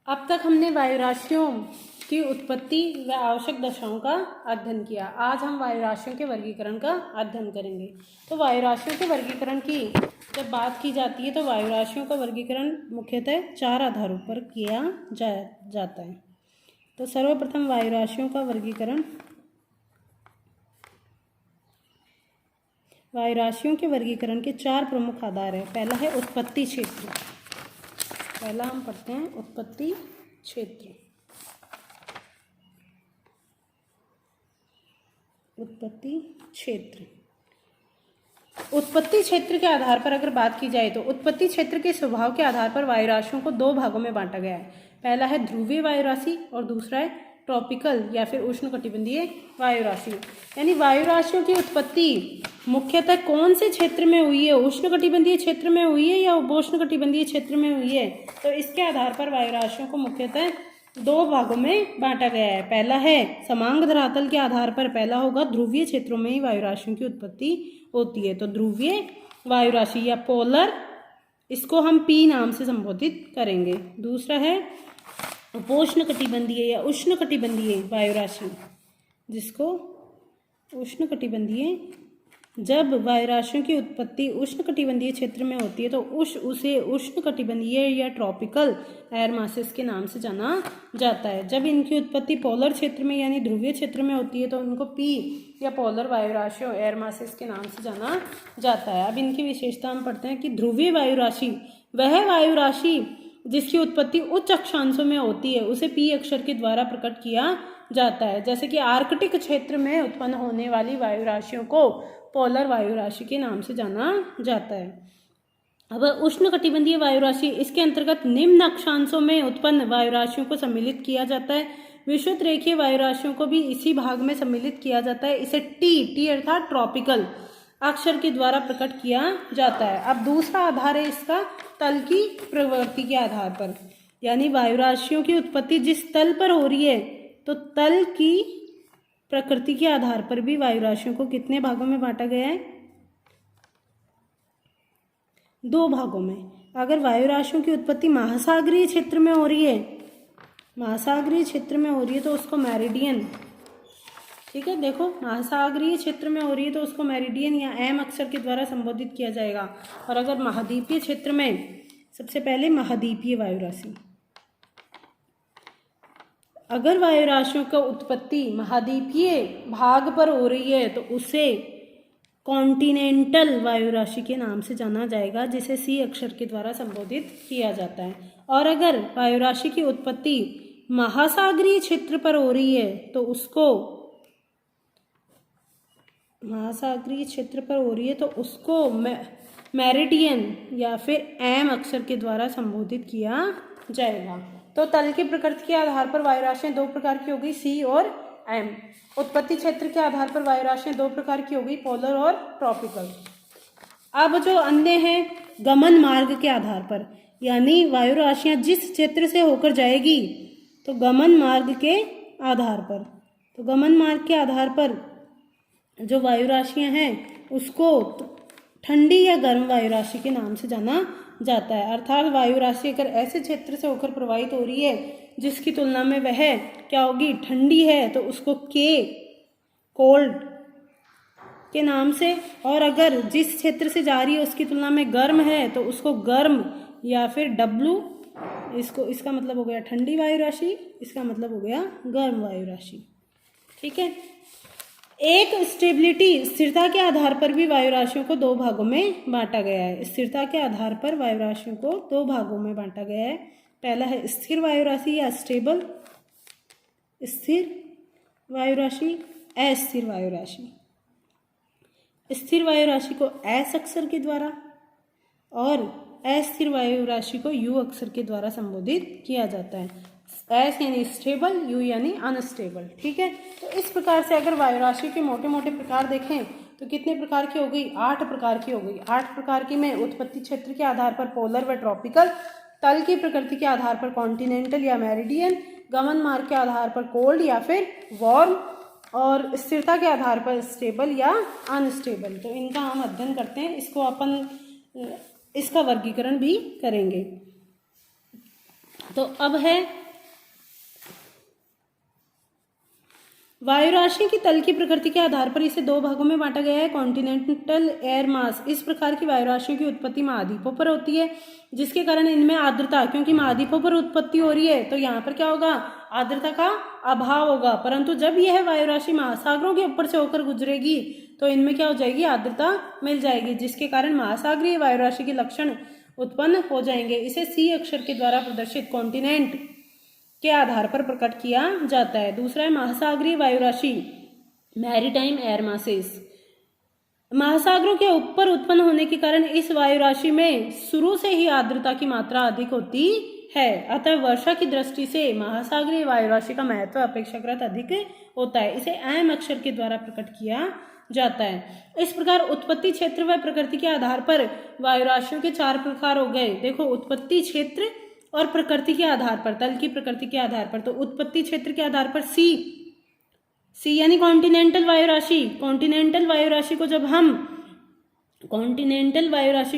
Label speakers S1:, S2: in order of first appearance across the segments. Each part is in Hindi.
S1: अब तक हमने वायुराशियों की उत्पत्ति व आवश्यक दशाओं का अध्ययन किया। आज हम वायुराशियों के वर्गीकरण का अध्ययन करेंगे। तो वायुराशियों के वर्गीकरण की जब बात की जाती है तो वायुराशियों का वर्गीकरण मुख्यतः 4 आधारों पर किया जाता है। तो सर्वप्रथम वायुराशियों का वर्गीकरण, वायुराशियों के वर्गीकरण के 4 प्रमुख आधार हैं। पहला है उत्पत्ति क्षेत्र। पहला हम पढ़ते हैं उत्पत्ति क्षेत्र। उत्पत्ति क्षेत्र, उत्पत्ति क्षेत्र के आधार पर अगर बात की जाए तो उत्पत्ति क्षेत्र के स्वभाव के आधार पर वायुराशियों को 2 भागों में बांटा गया है। पहला है ध्रुवीय वायुराशि और दूसरा है ट्रॉपिकल या फिर उष्णकटिबंधीय वायुराशि। यानी वायुराशियों की उत्पत्ति मुख्यतः कौन से क्षेत्र में हुई है, उष्णकटिबंधीय क्षेत्र में हुई है या उपोष्णकटिबंधीय क्षेत्र में हुई है। तो इसके आधार पर वायुराशियों को मुख्यतः 2 भागों में बांटा गया है। पहला है समांग धरातल के आधार पर, पहला होगा ध्रुवीय क्षेत्रों में ही वायुराशियों की उत्पत्ति होती है। तो ध्रुवीय वायुराशि या पोलर, इसको हम पी नाम से संबोधित करेंगे। दूसरा है उपोष्णकटिबंधीय या उष्णकटिबंधीय वायुराशि, जिसको उष्णकटिबंधीय, जब वायुराशियों की उत्पत्ति उष्णकटिबंधीय क्षेत्र में होती है तो उसे उष्णकटिबंधीय या ट्रॉपिकल एयर मासेस के नाम से जाना जाता है। जब इनकी उत्पत्ति पोलर क्षेत्र में यानी ध्रुवीय क्षेत्र में होती है तो इनको पी या पोलर वायुराशियों एयर मासेस के नाम से जाना जाता है। अब इनकी विशेषता हम पढ़ते हैं कि ध्रुवीय वायुराशि वह वायुराशि जिसकी उत्पत्ति उच्च अक्षांशों में होती है उसे पी अक्षर के द्वारा प्रकट किया जाता है। जैसे कि आर्कटिक क्षेत्र में उत्पन्न होने वाली वायुराशियों को पोलर वायुराशि के नाम से जाना जाता है। अब उष्णकटिबंधीय वायुराशि, इसके अंतर्गत निम्न अक्षांशों में उत्पन्न वायुराशियों को सम्मिलित किया जाता है। विषुवत रेखीय वायुराशियों को भी इसी भाग में सम्मिलित किया जाता है। इसे टी अर्थात ट्रॉपिकल अक्षर के द्वारा प्रकट किया जाता है। अब दूसरा आधार है इसका तल की प्रवृत्ति के आधार पर, यानी वायुराशियों की उत्पत्ति जिस तल पर हो रही है तो तल की प्रकृति के आधार पर भी वायुराशियों को कितने भागों में बांटा गया है? 2 भागों में। अगर वायुराशियों की उत्पत्ति महासागरीय क्षेत्र में हो रही है, महासागरीय क्षेत्र में हो रही है तो उसको मेरिडियन, ठीक है, देखो महासागरीय क्षेत्र में हो रही है तो उसको मेरिडियन या एम अक्षर के द्वारा संबोधित किया जाएगा। और अगर महाद्वीपीय क्षेत्र में, सबसे पहले महाद्वीपीय वायुराशि, अगर वायुराशियों का उत्पत्ति महाद्वीपीय भाग पर हो रही है तो उसे कॉन्टिनेंटल वायुराशि के नाम से जाना जाएगा, जिसे सी अक्षर के द्वारा संबोधित किया जाता है। और अगर वायुराशि की उत्पत्ति महासागरीय क्षेत्र पर हो रही है तो उसको, महासागरीय क्षेत्र पर हो रही है तो उसको मेरिडियन या फिर एम अक्षर के द्वारा संबोधित किया जाएगा। तो तल की प्रकृति के आधार पर वायुराशियां 2 प्रकार की हो गई, सी और एम। उत्पत्ति क्षेत्र के आधार पर वायुराशियां 2 प्रकार की हो गई, पोलर और ट्रॉपिकल। अब जो अन्य है गमन मार्ग के आधार पर, यानी वायुराशियां जिस क्षेत्र से होकर जाएगी तो गमन मार्ग के आधार पर, तो गमन मार्ग के आधार पर जो वायुराशियां हैं उसको ठंडी या गर्म वायुराशि के नाम से जाना जाता है। अर्थात वायुराशि अगर ऐसे क्षेत्र से होकर प्रवाहित हो रही है जिसकी तुलना में वह क्या होगी, ठंडी है, तो उसको के कोल्ड के नाम से, और अगर जिस क्षेत्र से जा रही है उसकी तुलना में गर्म है तो उसको गर्म या फिर डब्लू, इसका मतलब हो गया ठंडी वायुराशि, इसका मतलब हो गया गर्म वायुराशि। ठीक है। एक स्टेबिलिटी, स्थिरता के आधार पर भी वायुराशियों को 2 भागों में बांटा गया है। स्थिरता के आधार पर वायुराशियों को 2 भागों में बांटा गया है। पहला है स्थिर वायुराशि या स्टेबल स्थिर वायुराशि, अस्थिर वायुराशि। स्थिर वायुराशि को एस अक्षर के द्वारा और अस्थिर वायुराशि को यू अक्षर के द्वारा संबोधित किया जाता है। एस यानी स्टेबल, यू यानी अनस्टेबल। ठीक है। तो इस प्रकार से अगर वायुराशि के मोटे मोटे प्रकार देखें तो कितने प्रकार की हो गई? 8 प्रकार की हो गई। 8 प्रकार की में उत्पत्ति क्षेत्र के आधार पर पोलर व ट्रॉपिकल, तल की प्रकृति के आधार पर कॉन्टिनेंटल या मेरिडियन, गमन मार्ग के आधार पर कोल्ड या फिर वार्म, और स्थिरता के आधार पर स्टेबल या अनस्टेबल। तो इनका हम अध्ययन करते हैं, इसको अपन इसका वर्गीकरण भी करेंगे। तो अब है वायु राशि की तल की प्रकृति के आधार पर इसे दो भागों में बांटा गया है, कॉन्टिनेंटल एयर मास। इस प्रकार की वायु राशियों की उत्पत्ति महाद्वीपों पर होती है, जिसके कारण इनमें आर्द्रता, क्योंकि महाद्वीपों पर उत्पत्ति हो रही है तो यहाँ पर क्या होगा, आर्द्रता का अभाव होगा। परंतु जब यह वायु राशि महासागरों के ऊपर से होकर गुजरेगी तो इनमें क्या हो जाएगी, आर्द्रता मिल जाएगी, जिसके कारण महासागरीय वायु राशि के लक्षण उत्पन्न हो जाएंगे। इसे सी अक्षर के द्वारा प्रदर्शित कॉन्टिनेंट के आधार पर प्रकट किया जाता है। दूसरा है महासागरीय वायु राशि, मैरीटाइम एयर मासेस। महासागरों के ऊपर उत्पन्न होने के कारण इस वायु राशि में शुरू से ही आर्द्रता की मात्रा अधिक होती है, अतः वर्षा की दृष्टि से महासागरीय वायु राशि का महत्व अपेक्षाकृत अधिक होता है। इसे एम अक्षर के द्वारा प्रकट किया जाता है। इस प्रकार उत्पत्ति क्षेत्र व प्रकृति के आधार पर वायु राशियों के चार प्रकार हो गए। देखो, उत्पत्ति क्षेत्र और प्रकृति के आधार पर, तल की प्रकृति के आधार पर, तो उत्पत्ति क्षेत्र के आधार पर सी यानी कॉन्टिनेंटल वायु राशि। कॉन्टिनेंटल वायु राशि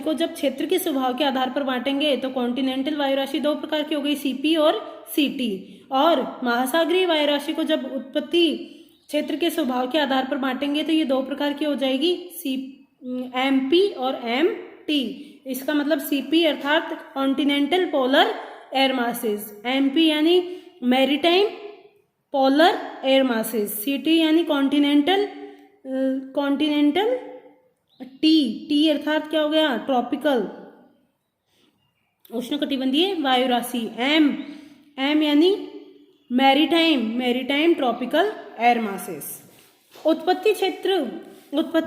S1: को जब क्षेत्र के स्वभाव के आधार पर बांटेंगे तो कॉन्टिनेंटल वायु राशि दो प्रकार की हो गई, सीपी और सीटी। और महासागरीय वायु राशि को जब उत्पत्ति क्षेत्र के स्वभाव के आधार पर बांटेंगे तो ये दो प्रकार की हो जाएगी, एमपी और एमटी। इसका मतलब सीपी अर्थात continental polar air masses, MP यानी मैरीटाइम पोलर एयर मासेस, सीटी यानी कॉन्टिनेंटल टी अर्थात क्या हो गया, ट्रॉपिकल उष्णकटिबंधीय वायु राशि, एम यानी मैरीटाइम ट्रॉपिकल एयर मासेस। उत्पत्ति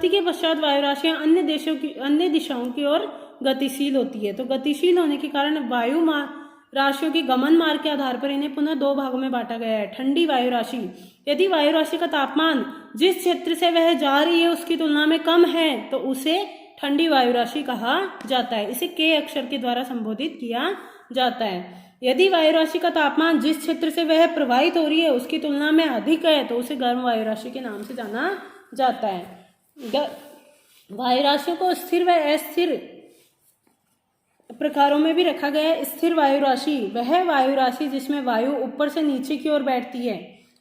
S1: के पश्चात वायु राशियां अन्य दिशाओं की ओर गतिशील होती है। तो गतिशील होने के कारण वायु राशियों के गमन मार्ग के आधार पर इन्हें पुनः दो भागों में बांटा गया है। ठंडी वायु राशि, यदि वायु राशि का तापमान जिस क्षेत्र से वह जा रही है उसकी तुलना में कम है तो उसे ठंडी वायु राशि कहा जाता है। इसे के अक्षर के द्वारा संबोधित किया जाता है। यदि वायु राशि का तापमान जिस क्षेत्र से वह प्रवाहित हो रही है उसकी तुलना में अधिक है तो उसे गर्म वायु राशि के नाम से जाना जाता है। वायु राशियों को स्थिर व अस्थिर प्रकारों में भी रखा गया है। स्थिर वायु राशि वह वायु राशि जिसमें वायु ऊपर से नीचे की ओर बैठती है।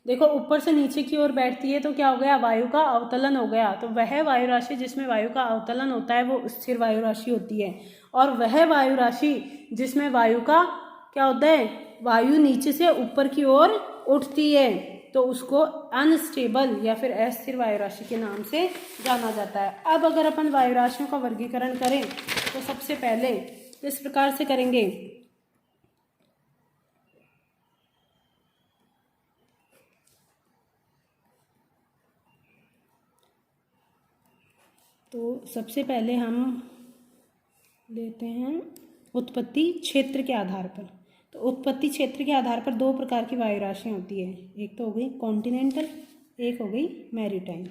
S1: देखो, ऊपर से नीचे की ओर बैठती है तो क्या हो गया, वायु का अवतलन हो गया। तो वह वायु राशि जिसमें वायु का अवतलन होता है वो स्थिर वायु राशि होती है। और वह वायु राशि जिसमें वायु का क्या होता है, वायु नीचे से ऊपर की ओर उठती है तो उसको अनस्टेबल या फिर अस्थिर वायु राशि के नाम से जाना जाता है। अब अगर अपन वायु राशियों का वर्गीकरण करें तो सबसे पहले इस प्रकार से करेंगे। तो सबसे पहले हम लेते हैं उत्पत्ति क्षेत्र के आधार पर। तो उत्पत्ति क्षेत्र के आधार पर दो प्रकार की वायु राशियाँ होती है, एक तो हो गई कॉन्टिनेंटल, एक हो गई मैरीटाइम।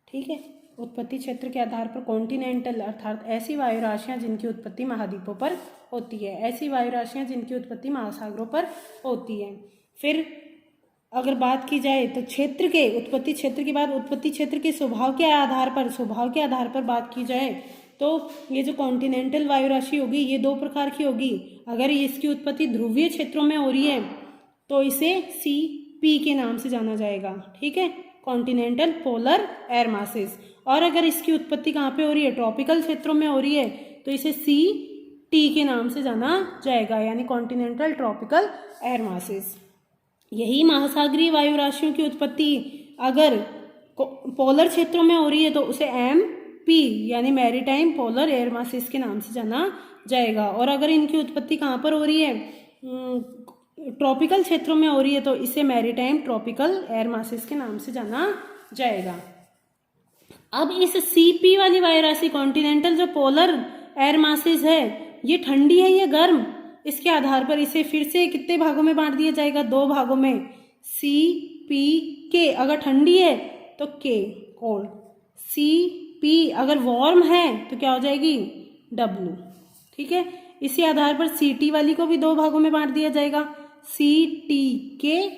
S1: ठीक है, उत्पत्ति क्षेत्र के आधार पर कॉन्टिनेंटल अर्थात ऐसी वायु राशियाँ जिनकी उत्पत्ति महाद्वीपों पर होती है, ऐसी वायु राशियाँ जिनकी उत्पत्ति महासागरों पर होती है। फिर अगर बात की जाए तो क्षेत्र के, उत्पत्ति क्षेत्र के बाद उत्पत्ति क्षेत्र के स्वभाव के आधार पर बात की जाए तो ये जो कॉन्टिनेंटल वायु राशि होगी ये दो प्रकार की होगी। अगर इसकी उत्पत्ति ध्रुवीय क्षेत्रों में हो रही है तो इसे CP के नाम से जाना जाएगा। ठीक है, कॉन्टिनेंटल पोलर एयर मासेस। और अगर इसकी उत्पत्ति कहाँ पे हो रही है, ट्रॉपिकल क्षेत्रों में हो रही है तो इसे CT के नाम से जाना जाएगा, यानी कॉन्टिनेंटल ट्रॉपिकल एयर मासेस। यही महासागरीय वायु राशियों की उत्पत्ति अगर पोलर क्षेत्रों में हो रही है तो उसे MP यानी मैरीटाइम पोलर एयर मासेस के नाम से जाना जाएगा। और अगर इनकी उत्पत्ति कहाँ पर हो रही है, ट्रॉपिकल क्षेत्रों में हो रही है तो इसे मैरीटाइम ट्रॉपिकल एयर मासेस के नाम से जाना जाएगा। अब इस CP वाली वायु राशि कॉन्टिनेंटल जो पोलर एयर मासेस है ये ठंडी है या गर्म, इसके आधार पर इसे फिर से कितने भागों में बांट दिया जाएगा, दो भागों में, CPK। अगर ठंडी है तो K कोल्ड, CP अगर वार्म है तो क्या हो जाएगी, W। ठीक है, इसी आधार पर CT वाली को भी दो भागों में बांट दिया जाएगा, CTK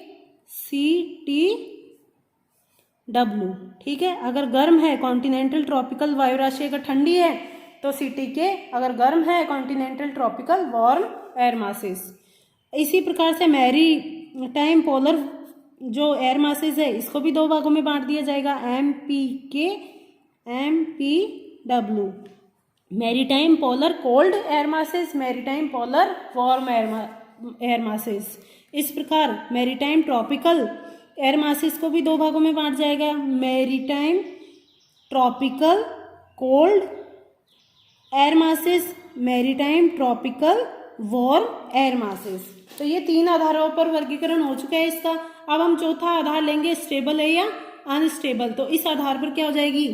S1: CTW। ठीक है, अगर गर्म है कॉन्टिनेंटल ट्रॉपिकल वायु राशि अगर ठंडी है तो CTK, अगर गर्म है continental tropical warm air masses. इसी प्रकार से मैरी टाइम पोलर जो एयर मासेज है इसको भी दो भागों में बांट दिया जाएगा, MPK, MPW। Maritime polar cold air masses, maritime polar warm air masses. इस प्रकार maritime tropical air masses को भी दो भागों में बांट जाएगा, maritime tropical cold air masses, maritime tropical warm air masses. तो ये 3 आधारों पर वर्गीकरण हो चुका है इसका। अब हम चौथा आधार लेंगे, स्टेबल है या अनस्टेबल। तो इस आधार पर क्या हो जाएगी,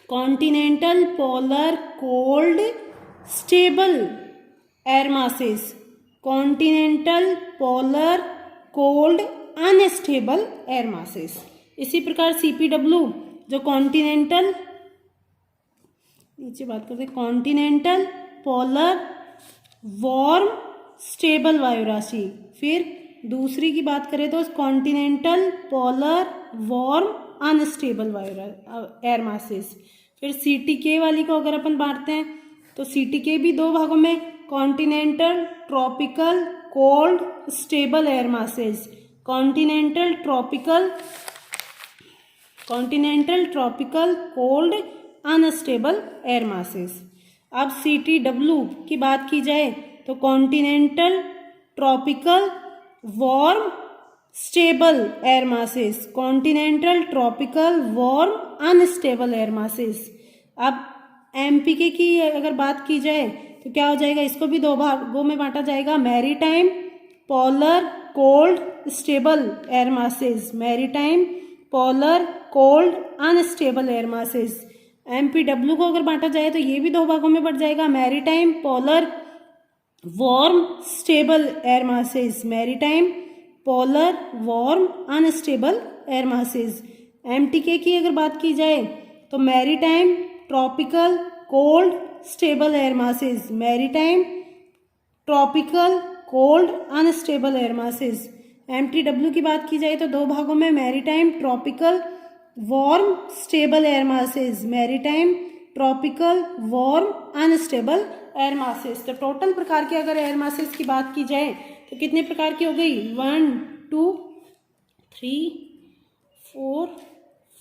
S1: continental polar cold stable air masses, continental polar cold unstable air masses. इसी प्रकार CPW जो कॉन्टिनेंटल, नीचे बात करते हैं, कॉन्टिनेंटल पोलर वार्म स्टेबल वायु राशि। फिर दूसरी की बात करें तो कॉन्टिनेंटल पोलर वार्म अनस्टेबल वायु एयर मासेज। फिर CTK वाली को अगर अपन बांटते हैं तो CTK भी दो भागों में, continental tropical cold stable air masses, continental tropical cold unstable air masses. अब CTW की बात की जाए तो continental tropical warm stable air masses, continental tropical warm unstable air masses. अब MPK की अगर बात की जाए तो क्या हो जाएगा, इसको भी दो भागों में बांटा जाएगा, maritime polar cold stable air masses, maritime polar cold unstable air masses. MPW को अगर बांटा जाए तो ये भी दो भागों में बढ़ जाएगा, maritime polar warm stable air masses, maritime polar warm unstable air masses. MTK की अगर बात की जाए तो maritime tropical cold stable air masses, maritime tropical cold unstable air masses. MTW की बात की जाए तो दो भागों में, maritime tropical warm stable air masses, maritime tropical warm unstable air masses. तो टोटल प्रकार के अगर एयर मासेज की बात की जाए तो कितने प्रकार की हो गई, 1 2 3 4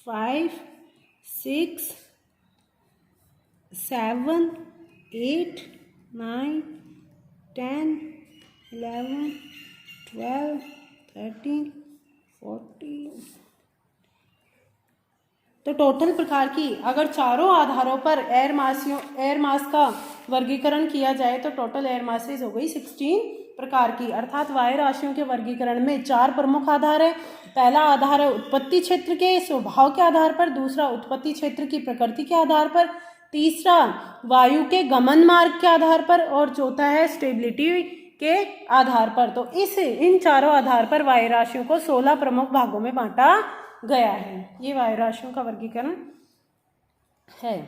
S1: 5 6 7 8 9 10 11 12 13 14। तो टोटल प्रकार की अगर चारों आधारों पर एयर मास का वर्गीकरण किया जाए तो टोटल एयर मासेज हो गई 16 प्रकार की। अर्थात वायु राशियों के वर्गीकरण में 4 प्रमुख आधार है। पहला आधार है उत्पत्ति क्षेत्र के स्वभाव के आधार पर, दूसरा उत्पत्ति क्षेत्र की प्रकृति के आधार पर, तीसरा वायु के गमन मार्ग के आधार पर, और चौथा है स्टेबिलिटी के आधार पर। तो इन चारों आधार पर वायु राशियों को 16 प्रमुख भागों में बांटा गया है। ये वायु राशियों का वर्गीकरण है।